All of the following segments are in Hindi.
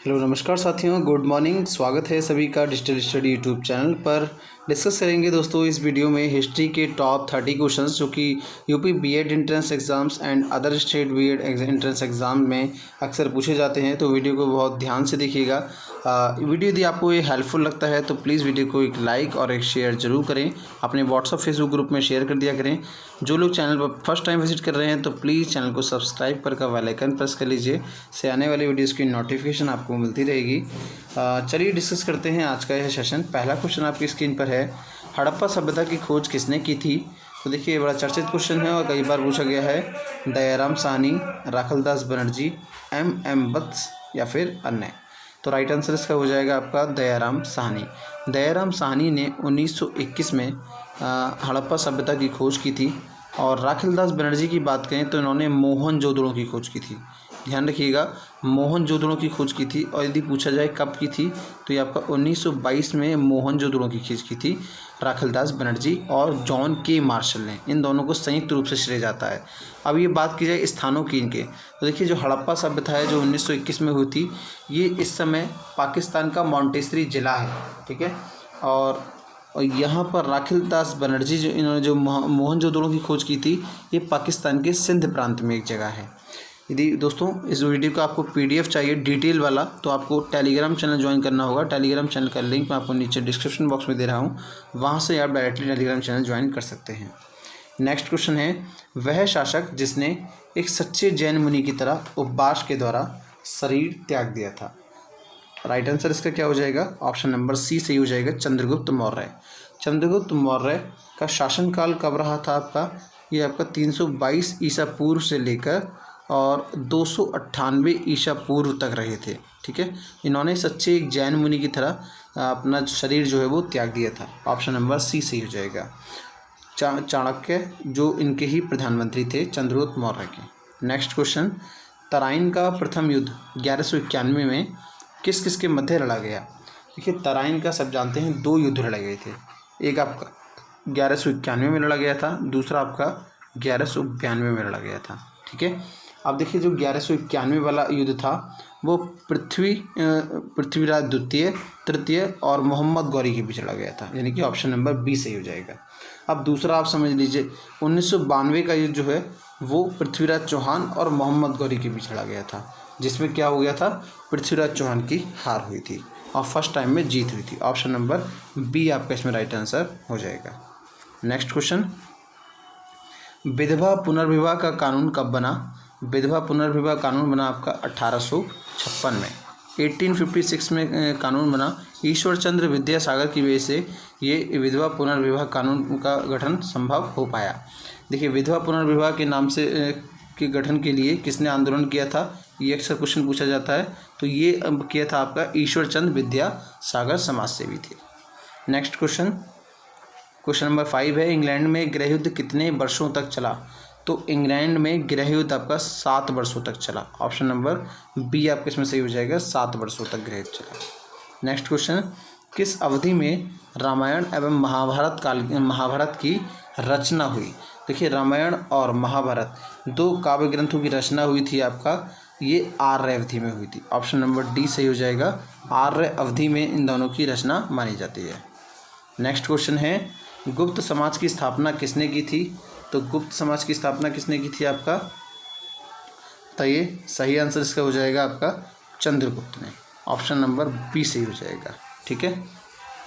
हेलो नमस्कार साथियों, गुड मॉर्निंग। स्वागत है सभी का डिजिटल स्टडी यूट्यूब चैनल पर। डिस्कस करेंगे दोस्तों इस वीडियो में हिस्ट्री के टॉप 30 क्वेश्चंस जो कि UP BEd entrance exams and other state BEd entrance exam में अक्सर पूछे जाते हैं। तो वीडियो को बहुत ध्यान से देखिएगा। वीडियो यदि आपको ये हेल्पफुल लगता है तो प्लीज़ वीडियो को एक लाइक और एक शेयर ज़रूर करें। अपने व्हाट्सअप फेसबुक ग्रुप में शेयर कर दिया करें। जो लोग चैनल पर फर्स्ट टाइम विजिट कर रहे हैं तो प्लीज़ चैनल को सब्सक्राइब कर बेल आइकन प्रेस कर लीजिए, से आने वाली वीडियोज़ की नोटिफिकेशन आपको मिलती रहेगी। चलिए डिस्कस करते हैं आज का यह सेशन। पहला क्वेश्चन आपकी स्क्रीन पर है, हड़प्पा सभ्यता की खोज किसने की थी? तो देखिए ये बड़ा चर्चित क्वेश्चन है और कई बार पूछा गया है। दयाराम साहनी, राखलदास बनर्जी, एम वत्स या फिर अन्य। तो राइट आंसर इसका हो जाएगा आपका दयाराम साहनी। दयाराम साहनी ने 1921 में हड़प्पा सभ्यता की खोज की थी। और राखलदास बनर्जी की बात करें तो इन्होंने मोहनजोदड़ो की खोज की थी। ध्यान रखिएगा, मोहनजोदड़ो की खोज की थी। और यदि पूछा जाए कब की थी तो ये आपका 1922 में मोहनजोदड़ो की खोज की थी राखलदास बनर्जी और जॉन के मार्शल ने। इन दोनों को संयुक्त रूप से श्रेय जाता है। अब ये बात की जाए स्थानों की इनके, तो देखिए जो हड़प्पा सभ्यता है जो 1921 में हुई थी, ये इस समय पाकिस्तान का मॉन्टेसरी ज़िला है। ठीक है। और यहाँ पर राखलदास बनर्जी जो इन्होंने जो मोहनजोदड़ो की खोज की थी, ये पाकिस्तान के सिंध प्रांत में एक जगह है। यदि दोस्तों इस वीडियो का आपको पीडीएफ चाहिए डिटेल वाला तो आपको टेलीग्राम चैनल ज्वाइन करना होगा। टेलीग्राम चैनल का लिंक मैं आपको नीचे डिस्क्रिप्शन बॉक्स में दे रहा हूँ, वहाँ से आप डायरेक्टली टेलीग्राम चैनल ज्वाइन कर सकते हैं। नेक्स्ट क्वेश्चन है, वह शासक जिसने एक सच्चे जैन मुनि की तरह उपवास के द्वारा शरीर त्याग दिया था? राइट आंसर इसका क्या हो जाएगा? ऑप्शन नंबर सी सही हो जाएगा, चंद्रगुप्त मौर्य। चंद्रगुप्त मौर्य का शासनकाल कब रहा था आपका? ये आपका 322 ईसा पूर्व से लेकर और 298 ईसा पूर्व तक रहे थे। ठीक है। इन्होंने सच्चे एक जैन मुनि की तरह अपना शरीर जो है वो त्याग दिया था। ऑप्शन नंबर सी सही हो जाएगा। चाणक्य जो इनके ही प्रधानमंत्री थे, चंद्रगुप्त मौर्य के। नेक्स्ट क्वेश्चन, तराइन का प्रथम युद्ध 1191 में किस किस के मध्य लड़ा गया? देखिए तराइन का सब जानते हैं, दो युद्ध लड़े गए थे। एक आपका 1191 में लड़ा गया था, दूसरा आपका 1192 में लड़ा गया था। ठीक है। अब देखिए जो 1191 वाला युद्ध था वो पृथ्वीराज द्वितीय, तृतीय और मोहम्मद गौरी के बीच लड़ा गया था, यानी कि ऑप्शन नंबर बी सही हो जाएगा। अब दूसरा आप समझ लीजिए, 1992 का युद्ध जो है वो पृथ्वीराज चौहान और मोहम्मद गौरी के बीच लड़ा गया था, जिसमें क्या हो गया था, पृथ्वीराज चौहान की हार हुई थी और फर्स्ट टाइम में जीत हुई थी। ऑप्शन नंबर बी आपका इसमें राइट आंसर हो जाएगा। नेक्स्ट क्वेश्चन, विधवा पुनर्विवाह का कानून कब बना? विधवा पुनर्विवाह कानून बना आपका 1856 में। 1856 में कानून बना। ईश्वर चंद्र विद्यासागर की वजह से ये विधवा पुनर्विवाह कानून का गठन संभव हो पाया। देखिए विधवा पुनर्विवाह के नाम से के गठन के लिए किसने आंदोलन किया था, ये अक्सर क्वेश्चन पूछा जाता है। तो ये किया था आपका ईश्वर चंद्र विद्यासागर समाज सेवी थे। नेक्स्ट क्वेश्चन, क्वेश्चन नंबर 5 है, इंग्लैंड में गृह युद्ध कितने वर्षों तक चला? तो इंग्लैंड में गृह युद्ध आपका 7 वर्षों तक चला। ऑप्शन नंबर बी आपके इसमें सही हो जाएगा, 7 वर्षों तक गृह युद्ध चला। नेक्स्ट क्वेश्चन, किस अवधि में रामायण एवं महाभारत की रचना हुई? देखिए रामायण और महाभारत दो काव्य ग्रंथों की रचना हुई थी आपका, ये आर्य अवधि में हुई थी। ऑप्शन नंबर डी सही हो जाएगा, आर्य अवधि में इन दोनों की रचना मानी जाती है। नेक्स्ट क्वेश्चन है, गुप्त समाज की स्थापना किसने की थी? तो गुप्त समाज की स्थापना किसने की थी आपका? तो ये सही आंसर इसका हो जाएगा आपका चंद्रगुप्त ने। ऑप्शन नंबर बी सही हो जाएगा। ठीक है,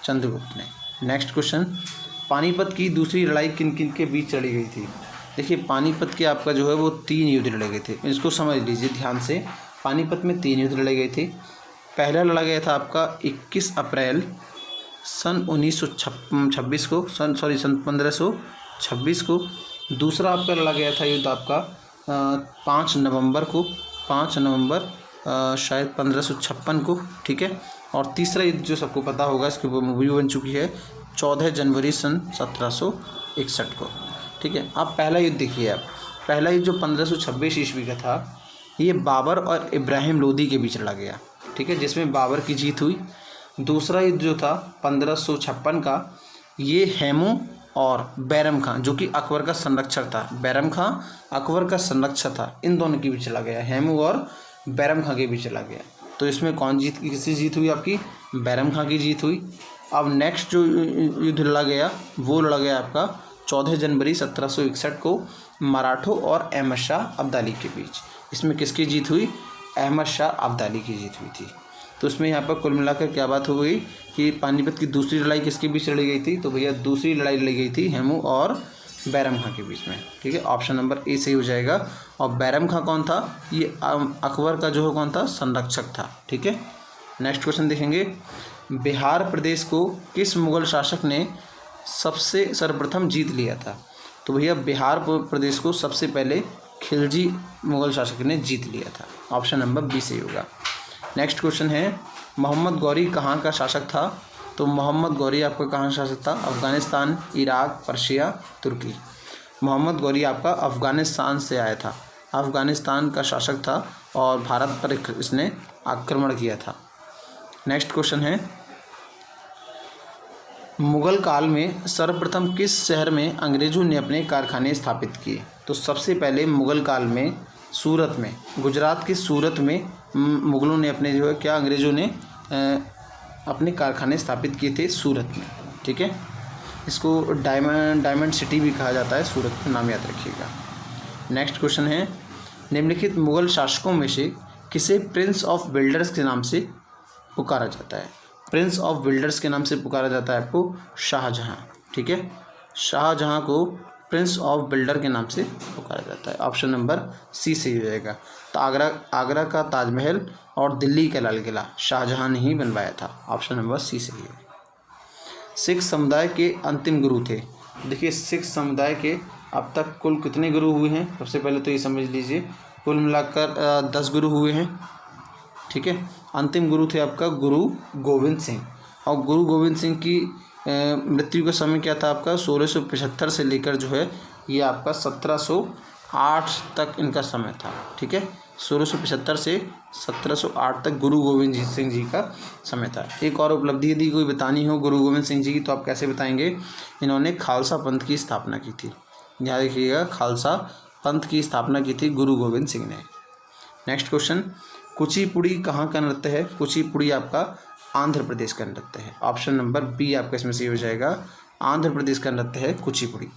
चंद्रगुप्त ने। नेक्स्ट क्वेश्चन, पानीपत की दूसरी लड़ाई किन किन के बीच लड़ी गई थी? देखिए पानीपत के आपका जो है वो 3 युद्ध लड़े गए थे, इसको समझ लीजिए ध्यान से। पानीपत में 3 युद्ध लड़े गए थे। पहला लड़ा गया था आपका 21 अप्रैल सन 1526 को। दूसरा आपका लड़ा गया था युद्ध आपका 5 नवंबर शायद 1556 को। ठीक है। और तीसरा युद्ध जो सबको पता होगा, इसकी मूवी बन चुकी है, 14 जनवरी सन 1761 को। ठीक है। अब पहला युद्ध देखिए, आप पहला युद्ध जो 1526 ईस्वी का था, ये बाबर और इब्राहिम लोदी के बीच लड़ा गया। ठीक है, जिसमें बाबर की जीत हुई। दूसरा युद्ध जो था 1556 का, ये हेमू और बैरम खां जो कि अकबर का संरक्षक था, बैरम खां अकबर का संरक्षक था, इन दोनों के बीच चला गया, हेमू और बैरम खां के बीच चला गया। तो इसमें कौन किसकी जीत हुई? आपकी बैरम खां की जीत हुई। अब नेक्स्ट जो युद्ध लड़ा गया वो लड़ा गया आपका 14 जनवरी 1761 को मराठों और अहमद शाह अब्दाली के बीच। इसमें किसकी जीत हुई? अहमद शाह अब्दाली की जीत हुई थी। तो इसमें यहाँ पर कुल मिलाकर क्या बात हो गई कि पानीपत की दूसरी लड़ाई किसके बीच लड़ी गई थी? तो भैया दूसरी लड़ाई लड़ी गई थी हेमू और बैरम खां के बीच में। ठीक है, ऑप्शन नंबर ए सही हो जाएगा। और बैरम खां कौन था? ये अकबर का जो है कौन था? संरक्षक था। ठीक है, नेक्स्ट क्वेश्चन देखेंगे। बिहार प्रदेश को किस मुगल शासक ने सबसे सर्वप्रथम जीत लिया था? तो भैया बिहार प्रदेश को सबसे पहले खिलजी मुगल शासक ने जीत लिया था। ऑप्शन नंबर बी सही होगा। नेक्स्ट क्वेश्चन है, मोहम्मद गौरी कहाँ का शासक था? तो मोहम्मद गौरी आपका कहाँ शासक था? अफ़गानिस्तान, इराक, पर्शिया, तुर्की। मोहम्मद गौरी आपका अफ़गानिस्तान से आया था, अफ़गानिस्तान का शासक था और भारत पर इसने आक्रमण किया था। नेक्स्ट क्वेश्चन है, मुगल काल में सर्वप्रथम किस शहर में अंग्रेज़ों ने अपने कारखाने स्थापित किए? तो सबसे पहले मुगल काल में सूरत में, गुजरात के सूरत में मुगलों ने अपने जो है क्या अंग्रेज़ों ने अपने कारखाने स्थापित किए थे सूरत में। ठीक है, इसको डायमंड सिटी भी कहा जाता है, सूरत का नाम याद रखिएगा। नेक्स्ट क्वेश्चन है, निम्नलिखित मुगल शासकों में से किसे प्रिंस ऑफ बिल्डर्स के नाम से पुकारा जाता है? प्रिंस ऑफ बिल्डर्स के नाम से पुकारा जाता है आपको शाहजहाँ। ठीक है, शाहजहाँ को प्रिंस ऑफ बिल्डर के नाम से पुकारा जाता है। ऑप्शन नंबर सी सही हो जाएगा। तो आगरा का ताजमहल और दिल्ली का लाल किला शाहजहाँ ने ही बनवाया था। ऑप्शन नंबर सी सही है। सिख समुदाय के अंतिम गुरु थे? देखिए सिख समुदाय के अब तक कुल कितने गुरु हुए हैं? सबसे पहले तो ये समझ लीजिए, कुल मिलाकर 10 गुरु हुए हैं। ठीक है, अंतिम गुरु थे आपका गुरु गोविंद सिंह। और गुरु गोविंद सिंह की मृत्यु का समय क्या था आपका? 1675 से लेकर जो है ये आपका 1708 तक इनका समय था। ठीक है, 1675 से 1708 तक गुरु गोविंद सिंह जी का समय था। एक और उपलब्धि यदि कोई बतानी हो गुरु गोविंद सिंह जी की तो आप कैसे बताएंगे? इन्होंने खालसा पंथ की स्थापना की थी। यहाँ देखिएगा, खालसा पंथ की स्थापना की थी गुरु गोविंद सिंह ने। नेक्स्ट क्वेश्चन, कुचिपुड़ी कहाँ का नृत्य है? कुचिपुड़ी आपका आंध्र प्रदेश का नृत्य है। ऑप्शन नंबर बी आपका इसमें सही हो जाएगा। आंध्र प्रदेश का नृत्य है कुचिपुड़ी।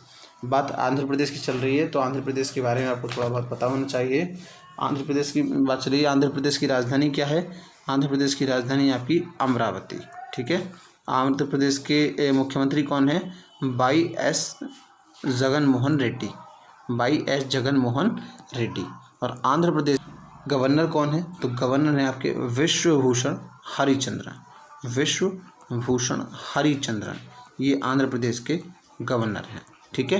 बात आंध्र प्रदेश की चल रही है तो आंध्र प्रदेश के बारे में आपको थोड़ा बहुत पता होना चाहिए। आंध्र प्रदेश की बात चल रही है। आंध्र प्रदेश की राजधानी क्या है? आंध्र प्रदेश की राजधानी आपकी अमरावती। ठीक है, आंध्र प्रदेश के मुख्यमंत्री कौन है? Y S Jaganmohan Reddy. Y S Jaganmohan Reddy. और आंध्र प्रदेश गवर्नर कौन है? तो गवर्नर है आपके विश्वभूषण हरिचंद्रन। विश्वभूषण हरिचंद्रन ये आंध्र प्रदेश के गवर्नर हैं। ठीक है,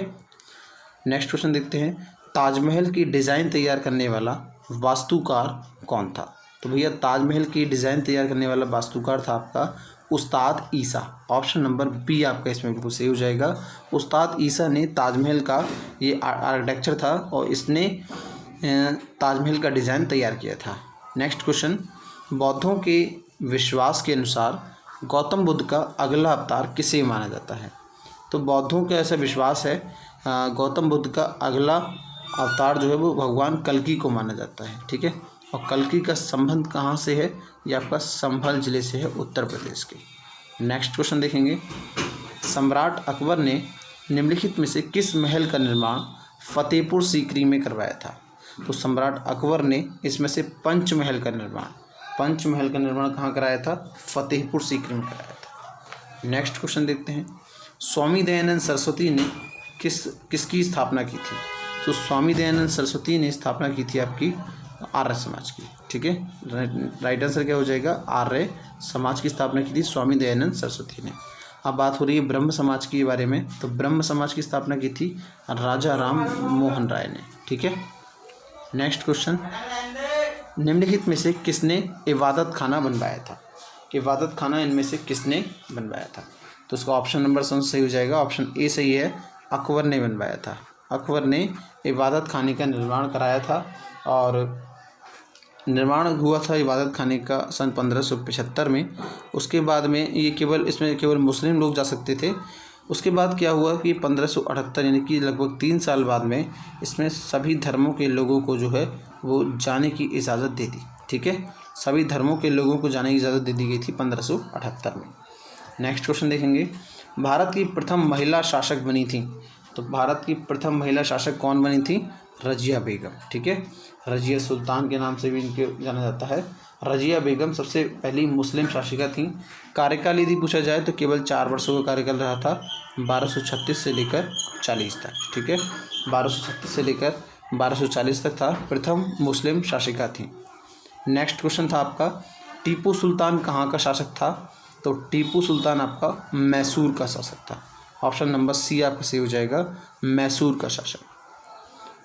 नेक्स्ट क्वेश्चन देखते हैं। ताजमहल की डिज़ाइन तैयार करने वाला वास्तुकार कौन था? तो भैया ताजमहल की डिज़ाइन तैयार करने वाला वास्तुकार था आपका उस्ताद ईसा। ऑप्शन नंबर बी आपका इसमें बिल्कुल सही हो जाएगा। उस्ताद ईसा ने ताजमहल का ये आर्किटेक्चर था और इसने ताजमहल का डिज़ाइन तैयार किया था। नेक्स्ट क्वेश्चन, बौद्धों के विश्वास के अनुसार गौतम बुद्ध का अगला अवतार किसे माना जाता है? तो बौद्धों का ऐसा विश्वास है गौतम बुद्ध का अगला अवतार जो है वो भगवान कल्कि को माना जाता है। ठीक है, और कल्कि का संबंध कहाँ से है? ये आपका संभल जिले से है, उत्तर प्रदेश के। नेक्स्ट क्वेश्चन देखेंगे। सम्राट अकबर ने निम्नलिखित में से किस महल का निर्माण फतेहपुर सीकरी में करवाया था? तो सम्राट अकबर ने इसमें से पंचमहल का निर्माण कहाँ कराया था? फतेहपुर सीकरी में कराया था। नेक्स्ट क्वेश्चन देखते हैं। स्वामी दयानंद सरस्वती ने किसकी स्थापना की थी? तो स्वामी दयानंद सरस्वती ने स्थापना की थी आपकी आर्य समाज की। ठीक है, राइट आंसर क्या हो जाएगा? आर्य समाज की स्थापना की थी स्वामी दयानंद सरस्वती ने। अब बात हो रही है ब्रह्म समाज के बारे में। तो ब्रह्म समाज की स्थापना की थी राजा राम मोहन राय ने। ठीक है, नेक्स्ट क्वेश्चन, निम्नलिखित में से किसने इबादत खाना बनवाया था? इबादत खाना इनमें से किसने बनवाया था? तो उसका ऑप्शन नंबर सही हो जाएगा। ऑप्शन ए सही है, अकबर ने बनवाया था। अकबर ने इबादत खाने का निर्माण कराया था और निर्माण हुआ था इबादत खाने का सन 1575 में। उसके बाद में इसमें केवल मुस्लिम लोग जा सकते थे। उसके बाद क्या हुआ कि 1578 यानी कि लगभग 3 साल बाद में इसमें सभी धर्मों के लोगों को जो है वो जाने की इजाज़त दे दी। ठीक है। सभी धर्मों के लोगों को जाने की इजाज़त दे दी गई थी 1578 में। नेक्स्ट क्वेश्चन देखेंगे, भारत की प्रथम महिला शासक बनी थी। तो भारत की प्रथम महिला शासक कौन बनी थी? रजिया बेगम, ठीक है। रजिया सुल्तान के नाम से भी इनके जाना जाता है। रजिया बेगम सबसे पहली मुस्लिम शासिका थी। कार्यकाल यदि पूछा जाए तो केवल 4 वर्षों का कार्यकाल रहा था, 1236 से लेकर 40 तक, ठीक है। 1236 से लेकर 1240 तक था, प्रथम मुस्लिम शासिका थी। नेक्स्ट क्वेश्चन था आपका, टीपू सुल्तान कहाँ का शासक था? तो टीपू सुल्तान आपका मैसूर का शासक था। ऑप्शन नंबर सी आपका सही हो जाएगा, मैसूर का शासक।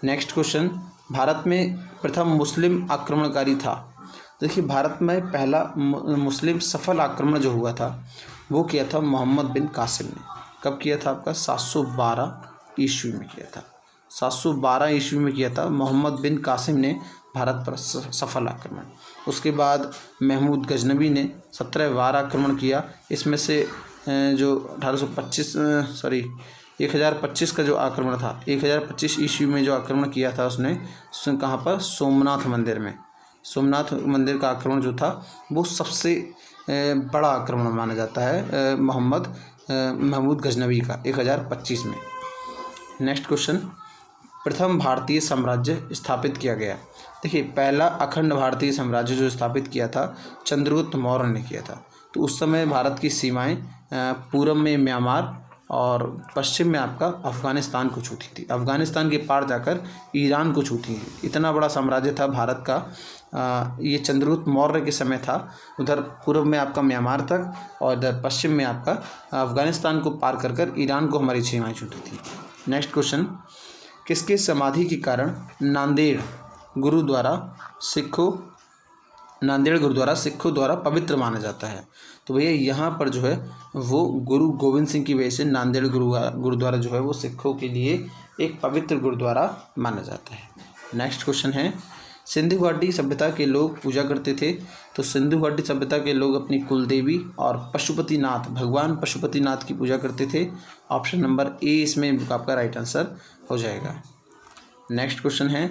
नेक्स्ट क्वेश्चन, भारत में प्रथम मुस्लिम आक्रमणकारी था। देखिए, भारत में पहला मुस्लिम सफल आक्रमण जो हुआ था वो किया था मोहम्मद बिन कासिम ने। कब किया था? आपका 712 ईस्वी में किया था। 712 ईस्वी में किया था मोहम्मद बिन कासिम ने भारत पर सफल आक्रमण। उसके बाद महमूद गजनबी ने 17 बार आक्रमण किया। इसमें से जो 1025 का जो आक्रमण था, 1025 ईस्वी में जो आक्रमण किया था उसने कहाँ पर? सोमनाथ मंदिर में। सोमनाथ मंदिर का आक्रमण जो था वो सबसे बड़ा आक्रमण माना जाता है महमूद गजनबी का 1025 में। नेक्स्ट क्वेश्चन, प्रथम भारतीय साम्राज्य स्थापित किया गया। देखिए, पहला अखंड भारतीय साम्राज्य जो स्थापित किया था चंद्रगुप्त मौर्य ने किया था। तो उस समय भारत की सीमाएं पूर्व में म्यांमार और पश्चिम में आपका अफ़गानिस्तान को छूती थी। अफ़गानिस्तान के पार जाकर ईरान को छूती थी। इतना बड़ा साम्राज्य था भारत का। ये चंद्रगुप्त मौर्य के समय था। उधर पूर्व में आपका म्यांमार तक और इधर पश्चिम में आपका अफ़गानिस्तान को पार कर कर ईरान को हमारी सीमाएँ छूती थी। नेक्स्ट क्वेश्चन, किसके समाधि के कारण नांदेड़ गुरुद्वारा सिखों द्वारा पवित्र माना जाता है? तो भैया यहाँ पर जो है वो गुरु गोविंद सिंह की वजह से नांदेड़ गुरुद्वारा जो है वो सिखों के लिए एक पवित्र गुरुद्वारा माना जाता है। नेक्स्ट क्वेश्चन है, सिंधु घाटी सभ्यता के लोग पूजा करते थे। तो सिंधु घाटी सभ्यता के लोग अपनी कुलदेवी और भगवान पशुपतिनाथ की पूजा करते थे। ऑप्शन नंबर ए इसमें आपका राइट आंसर हो जाएगा। नेक्स्ट क्वेश्चन है,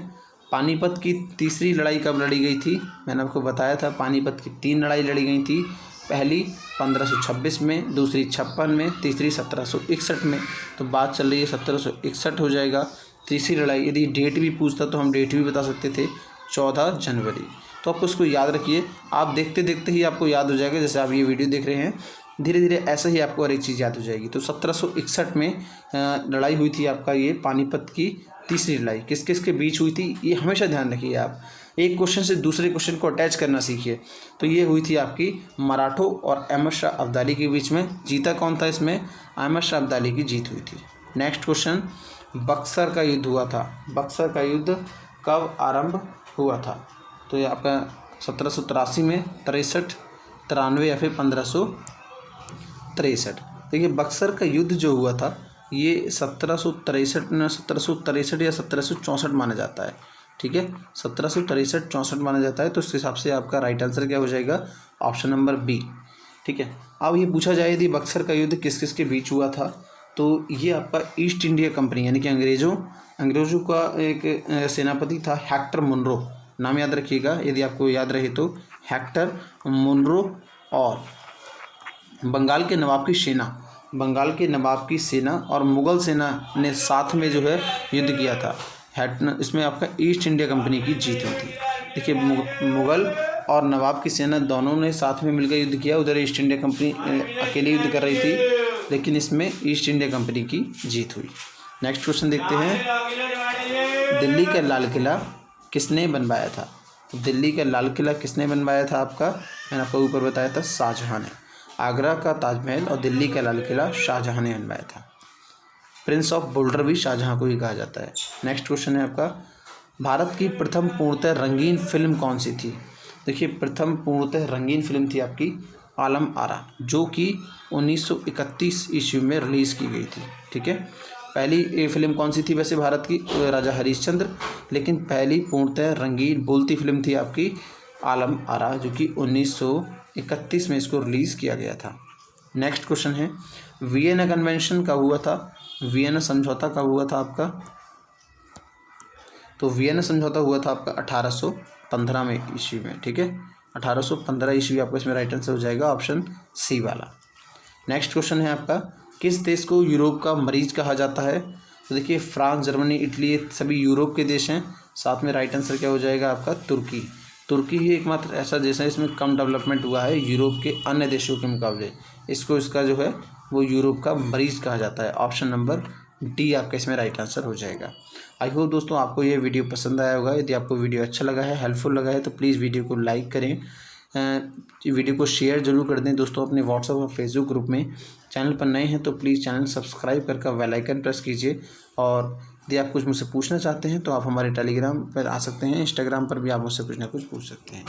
पानीपत की तीसरी लड़ाई कब लड़ी गई थी? मैंने आपको बताया था पानीपत की 3 लड़ाई लड़ी गई थी। पहली 1526 में, दूसरी 56 में, तीसरी 1761 में। तो बात चल रही है 1761 हो जाएगा। तीसरी लड़ाई, यदि डेट भी पूछता तो हम डेट भी बता सकते थे, 14 जनवरी। तो आपको उसको याद रखिए, आप देखते देखते ही आपको याद हो जाएगा। जैसे आप ये वीडियो देख रहे हैं, धीरे धीरे ऐसे ही आपको हर एक चीज़ याद हो जाएगी। तो 1761 में लड़ाई हुई थी आपका ये पानीपत की तीसरी लड़ाई। किस किस के बीच हुई थी ये हमेशा ध्यान रखिए। आप एक क्वेश्चन से दूसरे क्वेश्चन को अटैच करना सीखिए। तो ये हुई थी आपकी मराठों और अहमद शाह अब्दाली के बीच में। जीता कौन था इसमें? अहमद शाह अब्दाली की जीत हुई थी। नेक्स्ट क्वेश्चन, बक्सर का युद्ध हुआ था। बक्सर का युद्ध कब आरंभ हुआ था? तो ये आपका 1783 में, 63, 93 या फिर 1563। देखिए, बक्सर का युद्ध जो हुआ था ये 1763 या 1764 माना जाता है, ठीक है। 1763-64 माना जाता है। तो उस हिसाब से आपका राइट आंसर क्या हो जाएगा? ऑप्शन नंबर बी, ठीक है। अब ये पूछा जाए यदि बक्सर का युद्ध किस किस के बीच हुआ था, तो ये आपका ईस्ट इंडिया कंपनी यानी कि अंग्रेज़ों का एक सेनापति था हेक्टर मुनरो। नाम याद रखिएगा यदि आपको याद रहे तो, हेक्टर मुनरो और बंगाल के नवाब की सेना और मुग़ल सेना ने साथ में जो है युद्ध किया था। इसमें आपका ईस्ट इंडिया कंपनी की जीत हुई थी। देखिए, मुग़ल और नवाब की सेना दोनों ने साथ में मिलकर युद्ध किया। उधर ईस्ट इंडिया कंपनी अकेले युद्ध कर रही थी, लेकिन इसमें ईस्ट इंडिया कंपनी की जीत हुई। नेक्स्ट क्वेश्चन देखते हैं, दिल्ली का लाल किला किसने बनवाया था? दिल्ली का लाल किला किसने बनवाया था? आपका मैंने आपको ऊपर बताया था, शाहजहाँ ने। आगरा का ताजमहल और दिल्ली का लाल किला शाहजहाँ ने बनवाया था। प्रिंस ऑफ बोल्डर भी शाहजहाँ को ही कहा जाता है। नेक्स्ट क्वेश्चन है आपका, भारत की प्रथम पूर्णतः रंगीन फिल्म कौन सी थी? देखिए, प्रथम पूर्णतः रंगीन फिल्म थी आपकी आलम आरा, जो कि 1931 ईस्वी में रिलीज़ की गई थी, ठीक है। पहली ये फिल्म कौन सी थी वैसे भारत की? राजा हरिश्चंद्र। लेकिन पहली पूर्णतः रंगीन बोलती फिल्म थी आपकी आलम आरा, जो कि 1931 में इसको रिलीज़ किया गया था। नेक्स्ट क्वेश्चन है, वियना कन्वेंशन कब हुआ था? वियना समझौता कब हुआ था आपका? तो वियना समझौता हुआ था आपका 1815 में ईस्वी में, ठीक है। 1815 ईस्वी आपका इसमें राइट आंसर हो जाएगा ऑप्शन सी वाला। नेक्स्ट क्वेश्चन है आपका, किस देश को यूरोप का मरीज कहा जाता है? तो देखिए फ्रांस, जर्मनी, इटली ये सभी यूरोप के देश हैं। साथ में राइट आंसर क्या हो जाएगा आपका? तुर्की। तुर्की ही एकमात्र ऐसा देश है इसमें कम डेवलपमेंट हुआ है यूरोप के अन्य देशों के मुकाबले। इसका जो है वो यूरोप का मरीज कहा जाता है। ऑप्शन नंबर डी आपका इसमें राइट आंसर हो जाएगा। आई होप दोस्तों आपको ये वीडियो पसंद आया होगा। यदि आपको वीडियो अच्छा लगा है, हेल्पफुल लगा है, तो प्लीज़ वीडियो को लाइक करें, वीडियो को शेयर जरूर कर दें दोस्तों अपने व्हाट्सएप और फेसबुक ग्रुप में। चैनल पर नए हैं तो प्लीज़ चैनल सब्सक्राइब करके बेल आइकन प्रेस कीजिए। और यदि आप कुछ मुझसे पूछना चाहते हैं तो आप हमारे टेलीग्राम पर आ सकते हैं, इंस्टाग्राम पर भी आप मुझसे कुछ ना कुछ पूछ सकते हैं।